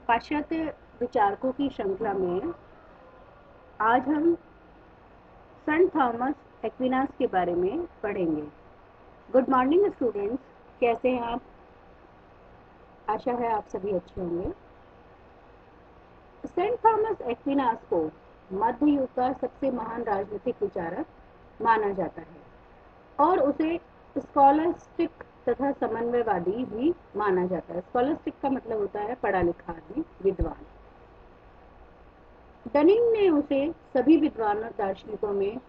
पाश्चात्य विचारकों की श्रृंखला में आज हम सेंट थॉमस एक्विनास के बारे में पढ़ेंगे। गुड मॉर्निंग स्टूडेंट्स, कैसे हैं आप? आशा है आप सभी अच्छे होंगे। सेंट थॉमस एक्विनास को मध्य युग का सबसे महान राजनीतिक विचारक माना जाता है और उसे स्कॉलस्टिक तथा समन्वयवादी भी माना जाता है। स्कॉलस्टिक का मतलब होता है पढ़ा लिखा आदमी, विद्वान। डनिंग ने उसे सभी विद्वान दार्शनिकों में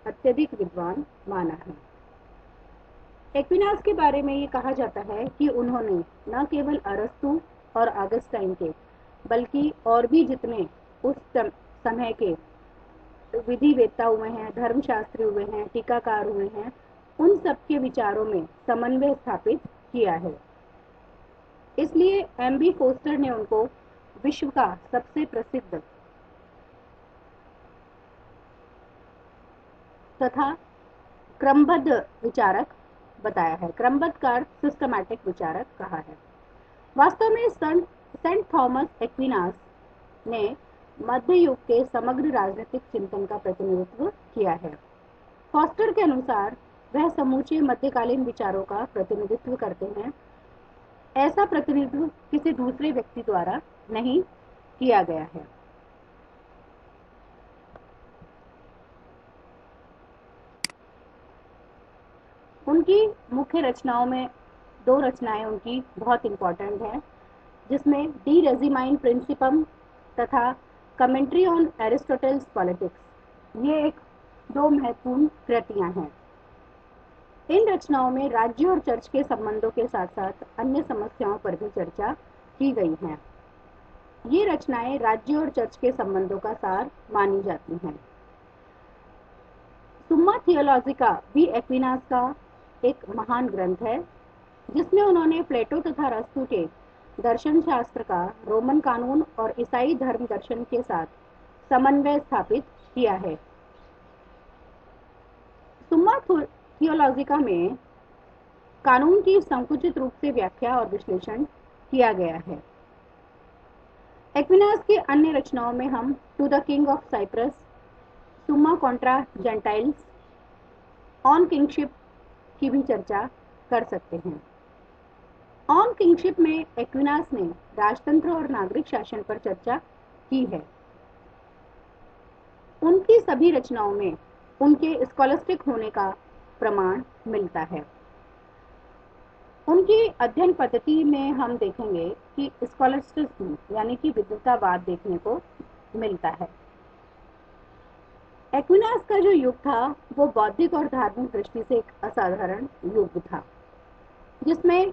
अत्यधिक विद्वान माना है। एक्विनास के बारे में ये कहा जाता है कि उन्होंने न केवल अरस्तु और ऑगस्टाइन के बल्कि और भी जितने उस समय के विधिवेत्ता हुए हैं, धर्मशास्त्री हुए हैं, टीकाकार हुए हैं, उन सबके विचारों में समन्वय स्थापित किया है। इसलिए एम.बी. फोस्टर ने उनको विश्व का सबसे प्रसिद्ध तथा क्रमबद्ध विचारक बताया है। क्रमबद्ध का अर्थ सिस्टमैटिक विचारक कहा है। वास्तव में सेंट थॉमस एक्विनास ने मध्य युग के समग्र राजनीतिक चिंतन का प्रतिनिधित्व किया है। फॉस्टर के अनुसार वह समूचे मध्यकालीन विचारों का प्रतिनिधित्व करते हैं। ऐसा प्रतिनिधित्व किसी दूसरे व्यक्ति द्वारा नहीं किया गया है। उनकी मुख्य रचनाओं में दो रचनाएं उनकी बहुत इंपॉर्टेंट हैं, जिसमें डी रेजिमाइन प्रिंसिपम तथा कमेंट्री ऑन एरिस्टोटल्स पॉलिटिक्स, ये एक दो महत्वपूर्ण कृतियां हैं। इन रचनाओं में राज्य और चर्च के संबंधों के साथ साथ अन्य समस्याओं पर भी चर्चा की गई है। ये रचनाएं राज्य और चर्च के संबंधों का सार मानी जाती हैं। सुम्मा थियोलॉजिका भी एक्विनास का एक महान ग्रंथ है, जिसमें उन्होंने प्लेटो तथा अरस्तु के दर्शन शास्त्र का रोमन कानून और ईसाई धर्म दर्शन के साथ समन्वय स्थापित किया है। सुम्मा थियोलॉजिका में कानून की संकुचित रूप से व्याख्या और विश्लेषण किया गया है। एक्विनास की अन्य रचनाओं में हम to the king of Cyprus, Summa Contra Gentiles, on kingship की भी चर्चा कर सकते हैं। ऑन किंगशिप में एक्विनास ने राजतंत्र और नागरिक शासन पर चर्चा की है। उनकी सभी रचनाओं में उनके स्कॉलस्टिक होने का प्रमाण मिलता है। उनकी अध्ययन पद्धति में हम देखेंगे कि स्कॉलस्टिज्म यानी कि विद्वतावाद देखने को मिलता है। एक्विनास का जो युग था वो बौद्धिक और धार्मिक दृष्टि से एक असाधारण युग था, जिसमें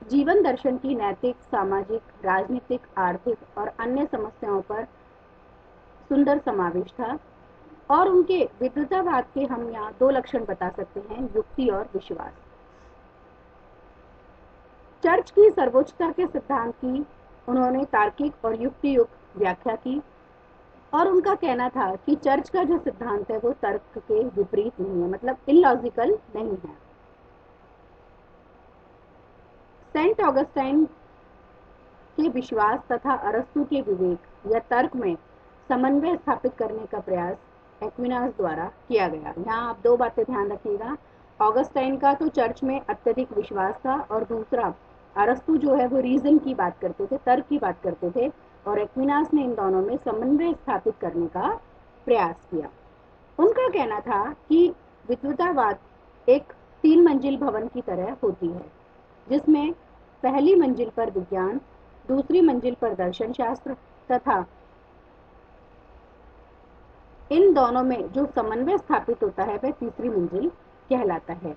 जीवन दर्शन की नैतिक, सामाजिक, राजनीतिक, आर्थिक और अन्य समस्याओं पर सुंदर समावेश था। और उनके विद्वतावाद के हम यहाँ दो लक्षण बता सकते हैं, युक्ति और विश्वास। चर्च की सर्वोच्चता के सिद्धांत की उन्होंने तार्किक और युक्तियुक्त व्याख्या की और उनका कहना था कि चर्च का जो सिद्धांत है वो तर्क के विपरीत नहीं है, मतलब इलॉजिकल नहीं है। सेंट ऑगस्टाइन के विश्वास तथा अरस्तु के विवेक या तर्क में समन्वय स्थापित करने का प्रयास एक्विनास द्वारा किया गया। यहाँ आप दो बातें ध्यान रखिएगा। ऑगस्टाइन का तो चर्च में अत्यधिक विश्वास था और दूसरा अरस्तु जो है वो रीजन की बात करते थे, तर्क की बात करते थे, और एक्विनास ने इन दोनों में समन्वय स्थापित करने का प्रयास किया। उनका कहना था कि विद्वतावाद एक 3 मंजिल भवन की तरह होती है, जिसमें पहली मंजिल पर विज्ञान, दूसरी मंजिल पर दर्शन शास्त्र तथा इन दोनों में जो समन्वय स्थापित होता है वह तीसरी मंजिल कहलाता है।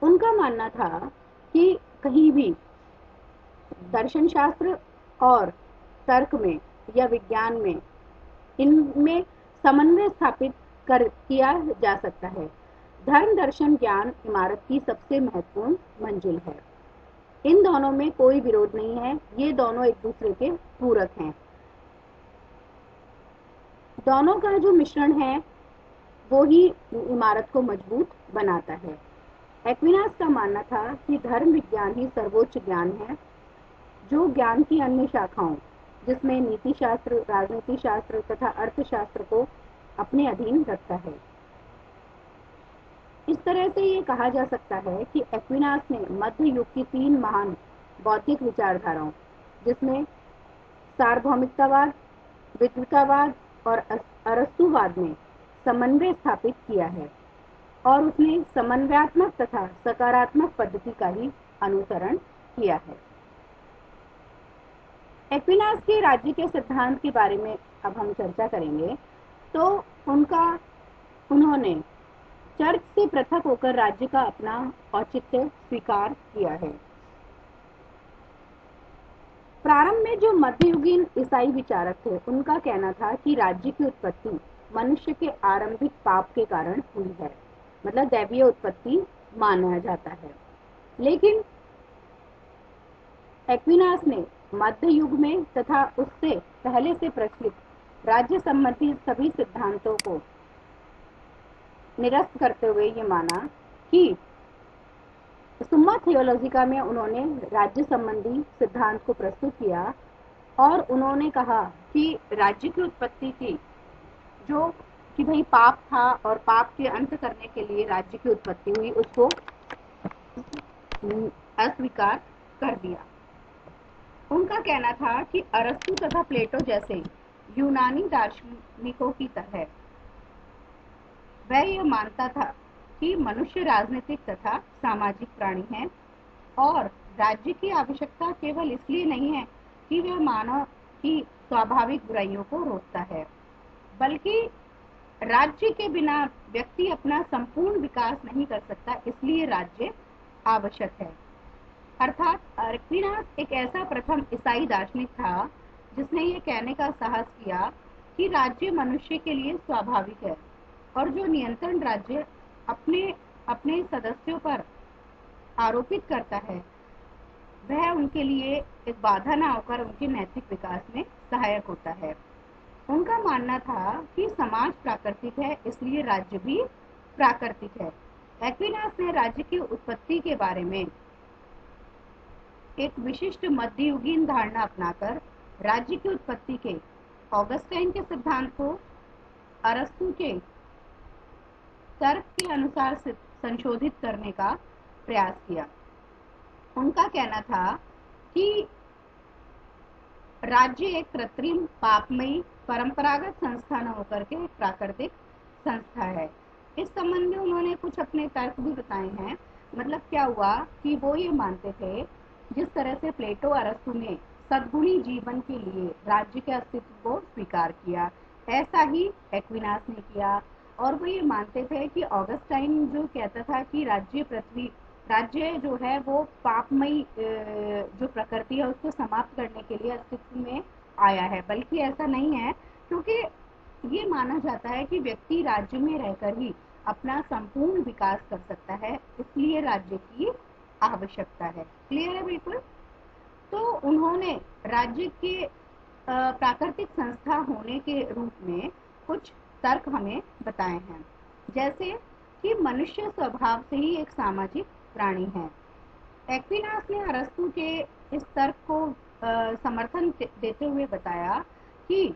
उनका मानना था कि कहीं भी दर्शन शास्त्र और तर्क में या विज्ञान में इनमें समन्वय स्थापित किया जा सकता है। धर्म, दर्शन, ज्ञान इमारत की सबसे महत्वपूर्ण मंजिल है। इन दोनों में कोई विरोध नहीं है, ये दोनों एक दूसरे के पूरक हैं। दोनों का जो मिश्रण है वो ही इमारत को मजबूत बनाता है। एक्विनास का मानना था कि धर्म विज्ञान ही सर्वोच्च ज्ञान है, जो ज्ञान की अन्य शाखाओं जिसमें नीति शास्त्र, राजनीति शास्त्र तथा अर्थशास्त्र को अपने अधीन रखता है। इस तरह से ये कहा जा सकता है कि एक्विनास ने मध्य युग की 3 महान बौद्धिक विचारधाराओं, जिसमें सार्वभौमिकतावाद, विद्वतावाद और अरस्तुवाद में समन्वय स्थापित किया है और उसने समन्वयात्मक तथा सकारात्मक पद्धति का ही अनुसरण किया है। एक्विनास के राज्य के सिद्धांत के बारे में अब हम चर्चा करेंगे। तो उन्होंने चर्च से पृथक होकर राज्य का अपना औचित्य स्वीकार किया है। प्रारंभ में जो मध्ययुगीन ईसाई विचारक थे, उनका कहना था कि राज्य की उत्पत्ति मनुष्य के आरंभिक पाप के कारण हुई है, मतलब दैवीय उत्पत्ति माना जाता है। लेकिन एक्विनास ने मध्य युग में तथा उससे पहले से प्रचलित राज्य संबंधी सभी सिद्धांतों को निरस्त करते हुए ये माना कि सुम्मा थियोलॉजिका में उन्होंने राज्य संबंधी सिद्धांत को प्रस्तुत किया और उन्होंने कहा कि राज्य की उत्पत्ति की जो कि भाई पाप था और पाप के अंत करने के लिए राज्य की उत्पत्ति हुई, उसको अस्वीकार कर दिया। उनका कहना था कि अरस्तु तथा प्लेटो जैसे यूनानी दार्शनिकों की तरह वह यह मानता था कि मनुष्य राजनीतिक तथा सामाजिक प्राणी है और राज्य की आवश्यकता केवल इसलिए नहीं है कि वह मानव की स्वाभाविक बुराइयों को रोकता है, बल्कि राज्य के बिना व्यक्ति अपना संपूर्ण विकास नहीं कर सकता, इसलिए राज्य आवश्यक है। अर्थात एक्विनास एक ऐसा प्रथम ईसाई दार्शनिक था जिसने ये कहने का साहस किया कि राज्य मनुष्य के लिए स्वाभाविक है और जो नियंत्रण राज्य अपने सदस्यों पर आरोपित करता है वह उनके लिए एक बाधा न होकर उनके नैतिक विकास में सहायक होता है। उनका मानना था कि समाज प्राकृतिक है, इसलिए राज्य भी प्राकृतिक है। एक्विनास ने राज्य की उत्पत्ति के बारे में एक विशिष्ट मध्ययुगीन धारणा अपनाकर राज्य की उत्पत्ति के ऑगस्टाइन के सिद्धांत को अरस्तु के तर्क के अनुसार संशोधित करने का प्रयास किया। उनका कहना था कि राज्य एक कृत्रिम, पापमयी, परंपरागत संस्था न होकर के एक प्राकृतिक संस्था है। इस संबंध में उन्होंने कुछ अपने तर्क भी बताए हैं। मतलब क्या हुआ कि वो ये मानते थे, जिस तरह से प्लेटो अरस्तु ने सद्गुणी जीवन के लिए राज्य के अस्तित्व को स्वीकार किया, ऐसा ही एक्विनास ने किया। और वो ये मानते थे कि ऑगस्टाइन जो कहता था कि राज्य जो है वो पापमयी जो प्रकृति है उसको समाप्त करने के लिए अस्तित्व में आया है, बल्कि ऐसा नहीं है, क्योंकि ये माना जाता है कि व्यक्ति राज्य में रहकर ही अपना संपूर्ण विकास कर सकता है, इसलिए राज्य की आवश्यकता है। क्लियर है बिल्कुल। तो उन्होंने राज्य के प्राकृतिक संस्था होने के रूप में कुछ तर्क हमें बताए हैं, जैसे कि मनुष्य स्वभाव से ही एक सामाजिक प्राणी है। एक्विनास ने अरस्तु के इस तर्क को समर्थन देते हुए बताया कि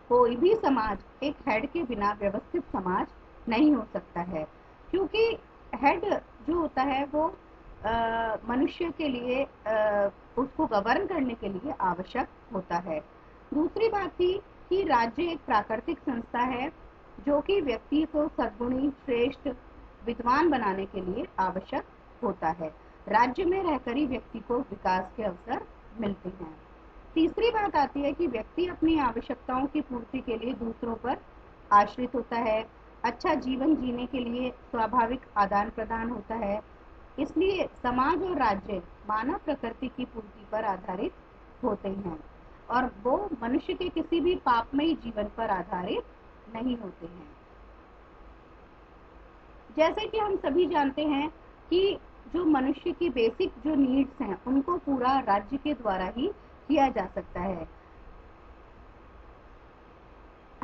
कोई भी समाज एक हेड के बिना व्यवस्थित समाज नहीं हो सकता है, क्योंकि हेड जो होता है वो मनुष्य के लिए उसको गवर्न करने के लिए आवश्यक होता है। दूसरी बात थी कि राज्य एक प्राकृतिक संस्था है जो कि व्यक्ति को सद्गुणी, श्रेष्ठ, विद्वान बनाने के लिए आवश्यक होता है। राज्य में रहकर ही व्यक्ति को विकास के अवसर मिलते हैं। तीसरी बात आती है कि व्यक्ति अपनी आवश्यकताओं की पूर्ति के लिए दूसरों पर आश्रित होता है। अच्छा जीवन जीने के लिए स्वाभाविक आदान प्रदान होता है, इसलिए समाज और राज्य मानव प्रकृति की पूर्ति पर आधारित होते हैं और वो मनुष्य के किसी भी पापमयी जीवन पर आधारित नहीं होते हैं। जैसे कि हम सभी जानते हैं कि जो मनुष्य की बेसिक जो नीड्स हैं उनको पूरा राज्य के द्वारा ही किया जा सकता है।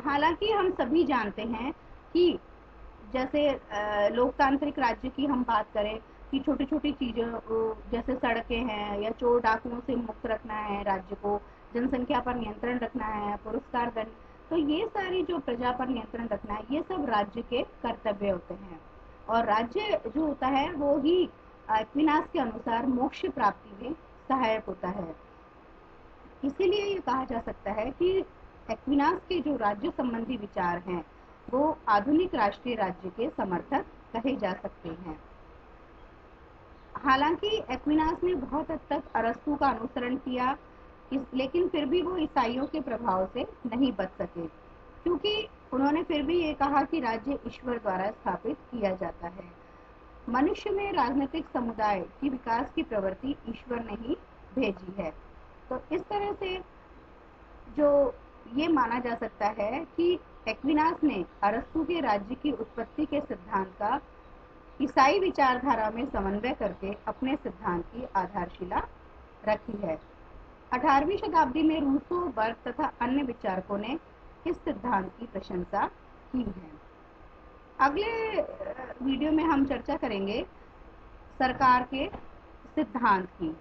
हालांकि हम सभी जानते हैं कि जैसे लोकतांत्रिक राज्य की हम बात करें कि छोटी छोटी चीज़ों जैसे सड़कें हैं या चोर डाकुओं से मुक्त रखना है राज्य को, जनसंख्या पर नियंत्रण रखना है, पुरस्कार दंड, तो ये सारी जो प्रजा पर नियंत्रण रखना है ये सब राज्य के कर्तव्य होते हैं। और राज्य जो होता है वो ही एक्विनास के अनुसार मोक्ष प्राप्ति में सहायक होता है। इसीलिए ये कहा जा सकता है कि एक्विनास के जो राज्य संबंधी विचार हैं वो आधुनिक राष्ट्रीय राज्य के समर्थक कहे जा सकते हैं। हालांकि एक्विनास ने बहुत हद तक अरस्तु का अनुसरण किया, लेकिन फिर भी वो ईसाइयों के प्रभाव से नहीं बच सके, क्योंकि उन्होंने फिर भी ये कहा कि राज्य ईश्वर द्वारा स्थापित किया जाता है। मनुष्य में राजनीतिक समुदाय की विकास की प्रवृत्ति ईश्वर ने ही भेजी है। तो इस तरह से जो ये माना जा सकता है कि एक्विनास ने अरस्तु के राज्य की उत्पत्ति के सिद्धांत का ईसाई विचारधारा में समन्वय करके अपने सिद्धांत की आधारशिला रखी है। 18वीं शताब्दी में रूसो, बर्ग तथा अन्य विचारकों ने इस सिद्धांत की प्रशंसा की है। अगले वीडियो में हम चर्चा करेंगे सरकार के सिद्धांत की।